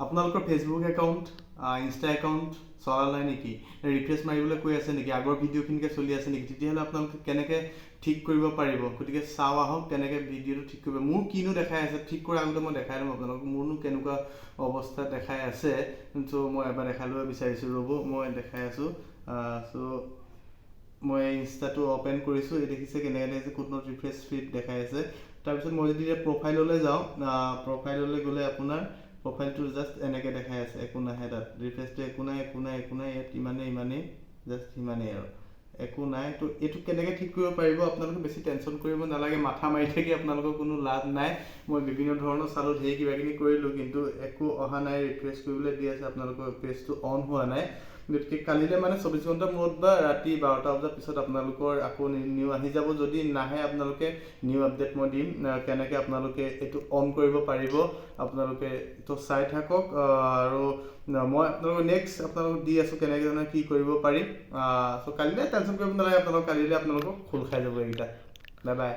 আপোনালোকৰ Facebook account Insta account চলা নাই নেকি ৰিফ্ৰেছ মাৰিবলৈ কৈ আছে নেকি আগৰ ভিডিঅ'খিনিকে চলি আছে নেকি তেতিয়াহ'লে আপোনালোকে কেনেকৈ ঠিক কৰিব পাৰিব গতিকে চাওঁ আহক কেনেকৈ ভিডিঅ'টো ঠিক কৰিব মোৰ কিনো দেখাই আছে ঠিক কৰাৰ আগতে মই দেখাই দিম আপোনালোকক মোৰনো কেনেকুৱা অৱস্থা দেখাই আছে চ' মই এবাৰ দেখাই ল'ব বিচাৰিছোঁ ৰ'ব মই দেখাই আছোঁ চ' মই ইনষ্টাটো অপেন কৰিছোঁ এই দেখিছে কেনেকৈ দেখিছে কোড নট ৰিফ্ৰেছ ফিড দেখাই আছে তাৰপিছত মই যদি এতিয়া প্ৰফাইললৈ যাওঁ প্ৰফাইললৈ গ'লে আপোনাৰ প্ৰফাইলটো জাষ্ট এনেকৈ দেখাই আছে একো নাহে তাত ৰিফ্ৰেছটো একো নাই ইয়াত ইমানেই জাষ্ট সিমানেই আৰু একো নাই তো এইটো কেনেকৈ ঠিক কৰিব পাৰিব আপোনালোকে বেছি টেনশ্যন কৰিব নালাগে মাথা মাৰি থাকি আপোনালোকৰ কোনো লাভ নাই মই বিভিন্ন ধৰণৰ চালোঁ ধেৰ কিবাকিবি কৰিলোঁ কিন্তু একো অহা নাই ৰিফ্ৰেছ কৰিবলৈ দি আছে আপোনালোকৰ পেজটো অন হোৱা নাই গতিকে কালিলৈ মানে 24 ঘণ্টাৰ মূৰত বা ৰাতি 12টা বজাৰ পিছত আপোনালোকৰ আকৌ নিউ আহি যাব যদি নাহে আপোনালোকে নিউ আপডেট মই দিম কেনেকৈ আপোনালোকে এইটো অন কৰিব পাৰিব আপোনালোকে তো চাই থাকক আৰু মই আপোনালোকক নেক্সট আপোনালোকক দি আছোঁ কেনেকৈ কি কৰিব পাৰি চ' কালিলৈ টেনশ্যন কৰিব নালাগে আপোনালোকক কালিলৈ আপোনালোকক খোল খাই যাব এইকেইটা বাই বাই